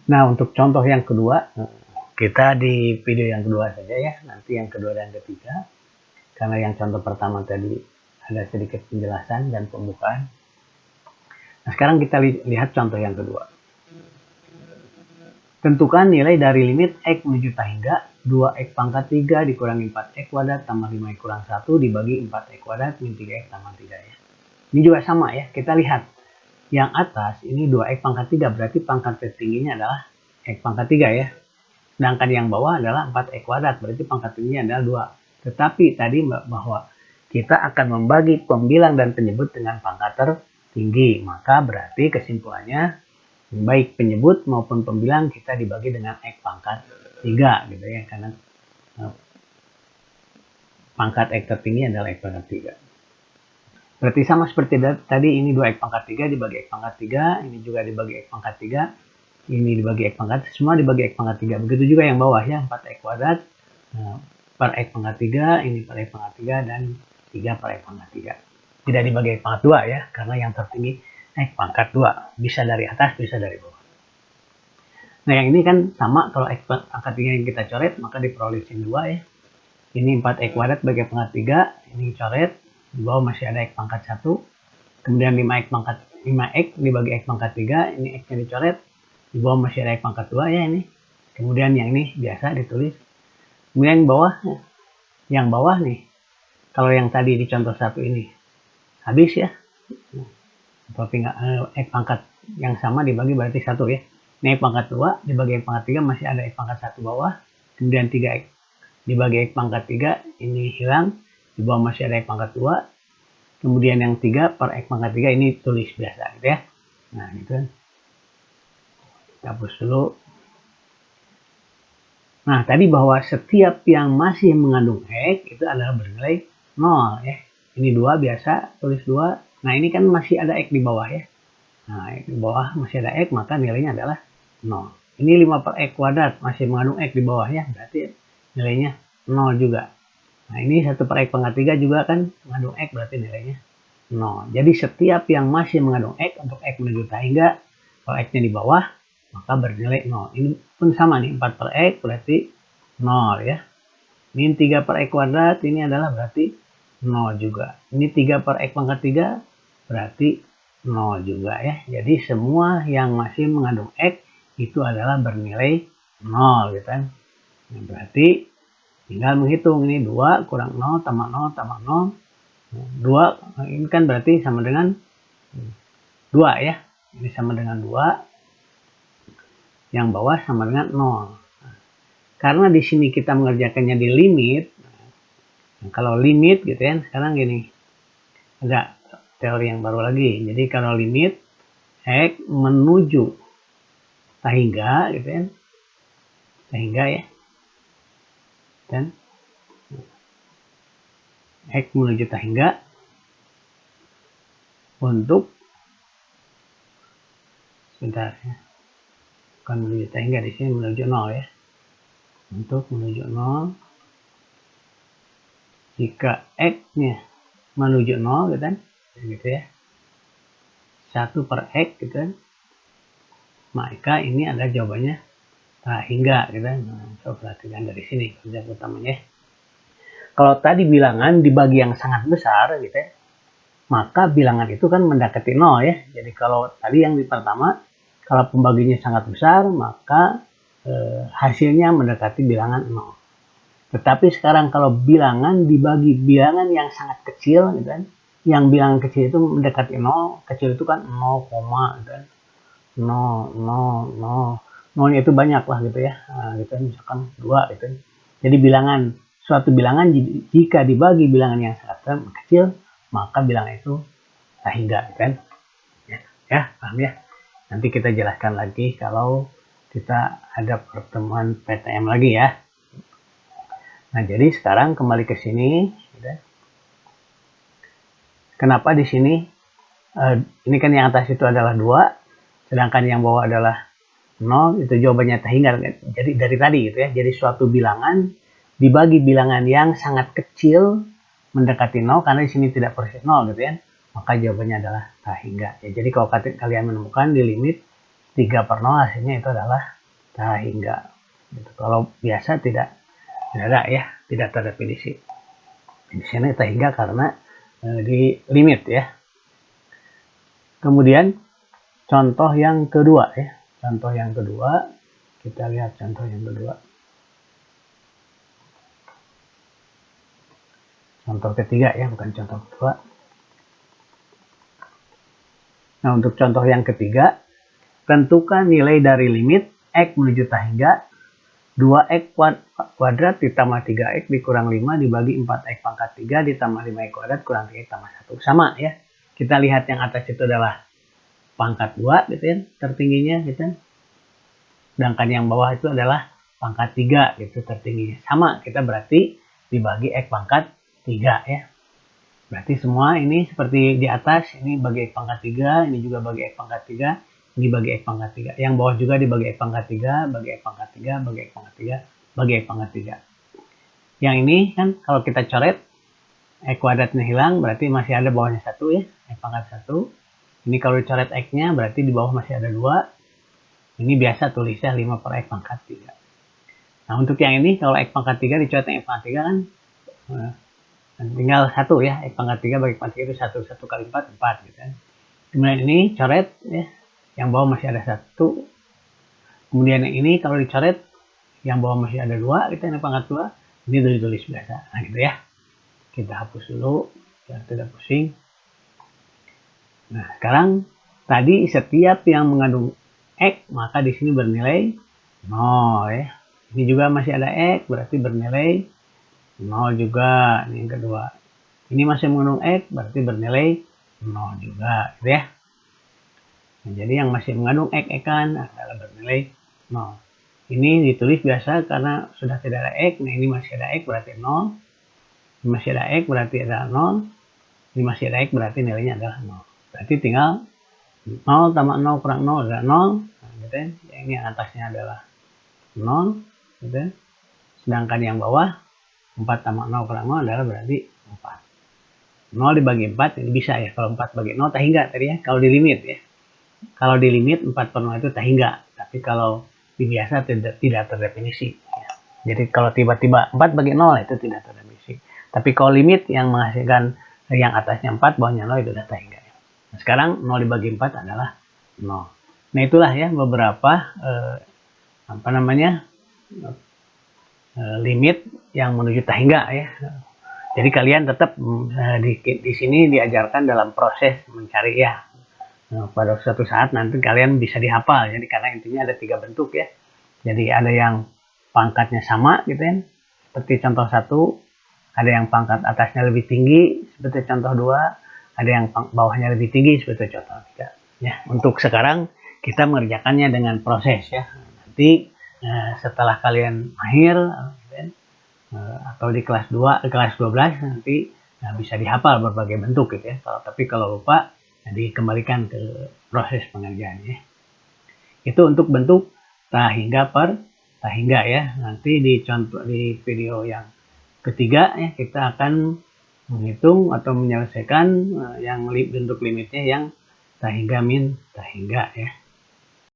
Nah, untuk contoh yang kedua, kita di video yang kedua saja ya, nanti yang kedua dan ketiga. Karena yang contoh pertama tadi ada sedikit penjelasan dan pembukaan. Nah, sekarang kita lihat contoh yang kedua. Tentukan nilai dari limit X menuju hingga 2X pangkat 3 dikurangi 4X kuadrat tambah 5X kurang 1 dibagi 4X kuadrat min 3X tambah 3 ya. Ini juga sama ya, kita lihat. Yang atas ini 2X pangkat 3, berarti pangkat tertingginya adalah X pangkat 3 ya. Sedangkan yang bawah adalah 4X kuadrat, berarti pangkat tingginya adalah 2. Tetapi tadi bahwa kita akan membagi pembilang dan penyebut dengan pangkat tertinggi. Maka berarti kesimpulannya, baik penyebut maupun pembilang kita dibagi dengan X pangkat 3 gitu ya. Karena pangkat X tertinggi adalah X pangkat 3. Berarti sama seperti tadi, ini 2X pangkat 3 dibagi X pangkat 3, ini juga dibagi X pangkat 3, ini dibagi X pangkat, semua dibagi X pangkat 3. Begitu juga yang bawah ya, 4X kuadrat per X pangkat 3, ini per X pangkat 3, dan 3 per X pangkat 3. Tidak dibagi X pangkat 2 ya, karena yang tertinggi X pangkat 2. Bisa dari atas, bisa dari bawah. Nah, yang ini kan sama, kalau X pangkat 3 yang kita coret, maka diperolehkan 2 ya. Ini 4X kuadrat bagi X pangkat 3, ini coret. Di bawah masih ada X pangkat 1, kemudian 5X dibagi X pangkat 3, ini X nya dicoret, di bawah masih ada X pangkat 2 ya ini, kemudian yang ini biasa ditulis, kemudian yang bawah nih, kalau yang tadi di contoh 1 ini, habis ya, X pangkat yang sama dibagi berarti 1 ya, ini X pangkat 2 dibagi X pangkat 3, masih ada X pangkat 1 bawah, kemudian 3X dibagi X pangkat 3, ini hilang, di bawah masih ada X pangkat 2, kemudian yang 3 per X pangkat 3 ini tulis biasa gitu ya. Nah gitu, kita hapus dulu. Nah tadi bahwa setiap yang masih mengandung X itu adalah bernilai 0 ya. Ini 2 biasa, tulis 2. Nah ini kan masih ada X di bawah ya. Nah di bawah masih ada X, maka nilainya adalah 0. Ini 5 per X kuadrat masih mengandung X di bawah ya, berarti nilainya 0 juga. Nah ini 1 per X pangkat 3 juga kan mengandung X, berarti nilainya 0. Jadi setiap yang masih mengandung X untuk X menuju hingga, kalau X nya di bawah maka bernilai 0. Ini pun sama nih, 4 per X berarti 0 ya. Min 3 per X kuadrat ini adalah berarti 0 juga. Ini 3 per X pangkat 3 berarti 0 juga ya. Jadi semua yang masih mengandung X itu adalah bernilai 0 gitu kan. Nah, berarti tinggal menghitung, ini 2 kurang 0 tambah 0 tambah 0. 2 ini kan berarti sama dengan 2 ya. Ini sama dengan 2. Yang bawah sama dengan 0. Karena di sini kita mengerjakannya di limit. Nah, kalau limit gitu ya, sekarang gini. Ada teori yang baru lagi. Jadi kalau limit X menuju hingga gitu ya. Hingga ya. Dan X menuju hingga untuk sebentar ya. Bukan menuju hingga, di sini menuju 0 ya. Untuk menuju 0, jika X-nya menuju 0 gitu kan, gitu ya, 1 per X gitu kan, maka ini ada jawabannya hingga gitu kan. Nah, coba perhatikan dari sini kerja utamanya. Kalau tadi bilangan dibagi yang sangat besar gitu ya, maka bilangan itu kan mendekati 0 ya. Jadi kalau tadi yang di pertama, kalau pembaginya sangat besar, maka hasilnya mendekati bilangan 0. Tetapi sekarang kalau bilangan dibagi bilangan yang sangat kecil gitu kan, yang bilangan kecil itu mendekati 0, kecil itu kan 0, gitu kan, 0, 0, 0, 0 itu banyak lah gitu ya, nah, gitu, misalkan 2 gitu. Jadi suatu bilangan jika dibagi bilangan yang sangat kecil, maka bilangan itu hingga gitu kan. Ya, paham ya? Nanti kita jelaskan lagi kalau kita ada pertemuan PTM lagi ya. Nah, jadi sekarang kembali ke sini. Kenapa di sini? Ini kan yang atas itu adalah 2, sedangkan yang bawah adalah 0, itu jawabannya hingga. Jadi dari tadi gitu ya. Jadi suatu bilangan dibagi bilangan yang sangat kecil mendekati 0, karena di sini tidak persis 0 gitu ya. Maka jawabannya adalah hingga. Ya, jadi kalau kalian menemukan di limit 3 per 0, hasilnya itu adalah ta hingga. Gitu. Kalau biasa tidak ada ya, tidak terdefinisi. Di sini ta hingga karena di limit ya. Kemudian contoh yang kedua ya. Contoh yang kedua, kita lihat contoh yang kedua. Contoh ketiga ya, bukan contoh kedua. Nah, untuk contoh yang ketiga, tentukan nilai dari limit X menuju ta hingga 2X kuadrat ditambah 3X dikurang 5 dibagi 4X pangkat 3 ditambah 5X kuadrat kurang 3X tambah 1. Sama ya. Kita lihat yang atas itu adalah pangkat 2 gitu ya, tertingginya gitu. Sedangkan yang bawah itu adalah pangkat 3 gitu tertingginya. Sama, kita berarti dibagi X pangkat 3 ya. Berarti semua ini seperti di atas, ini bagi X pangkat 3, ini juga bagi X pangkat 3, ini bagi X pangkat 3. Yang bawah juga dibagi X pangkat 3, bagi X pangkat 3, bagi X pangkat 3, bagi X pangkat 3. Yang ini kan kalau kita coret, X kuadratnya hilang, berarti masih ada bawahnya 1 ya, X pangkat 1. Ini kalau dicoret X-nya, berarti di bawah masih ada 2. Ini biasa tulisnya 5 per X pangkat 3. Nah, untuk yang ini, kalau X pangkat 3 dicoret X pangkat 3 kan, tinggal 1 ya, X pangkat 3 bagi X pangkat 3 itu 1, 1 kali 4, 4 gitu kan. Kemudian ini coret ya, yang bawah masih ada 1. Kemudian yang ini kalau dicoret, yang bawah masih ada 2, kita ini pangkat 2, ini ditulis biasa. Nah gitu ya. Kita hapus dulu, biar tidak pusing. Nah sekarang, tadi setiap yang mengandung X, maka di sini bernilai 0 ya. Ini juga masih ada X, berarti bernilai 0 juga. Ini yang kedua. Ini masih mengandung X, berarti bernilai 0 juga. Gitu ya. Nah, jadi yang masih mengandung X kan adalah bernilai 0. Ini ditulis biasa karena sudah tidak ada X. Nah ini masih ada X berarti 0. Ini masih ada X berarti ada 0. Ini masih ada X berarti nilainya adalah 0. Berarti tinggal 0 tambah 0 kurang 0 adalah 0. Nah, gitu ya. Ini yang atasnya adalah 0. Gitu ya. Sedangkan yang bawah 4 tambah 0 kurang 0 adalah berarti 4. 0 dibagi 4 ini bisa ya. Kalau 4 bagi 0 tak hingga tadi ya. Kalau di limit ya. Kalau di limit 4 per 0 itu tak hingga. Tapi kalau di biasa tidak terdefinisi. Ya. Jadi kalau tiba-tiba 4 bagi 0 itu tidak terdefinisi. Tapi kalau limit yang menghasilkan yang atasnya 4, bawahnya 0 itu sudah tak hingga. Nah, sekarang 0 dibagi 4 adalah 0. Nah itulah ya beberapa limit yang menuju tak hingga ya. Jadi kalian tetap di sini diajarkan dalam proses mencari ya. Nah, pada suatu saat nanti kalian bisa dihafal. Jadi karena intinya ada 3 bentuk ya. Jadi ada yang pangkatnya sama gitu kan. Seperti contoh 1, ada yang pangkat atasnya lebih tinggi seperti contoh 2, ada yang bawahnya lebih tinggi seperti contoh 3. Ya, untuk sekarang kita mengerjakannya dengan proses ya. Nanti setelah kalian mahir atau di kelas 2, kelas 12 nanti bisa dihafal berbagai bentuk gitu ya. Tapi kalau lupa dikembalikan ke proses pengerjaannya. Itu untuk bentuk ta hingga per ta hingga ya. Nanti di video yang ketiga ya kita akan menghitung atau menyelesaikan yang bentuk limitnya yang ta hingga min ta hingga ya.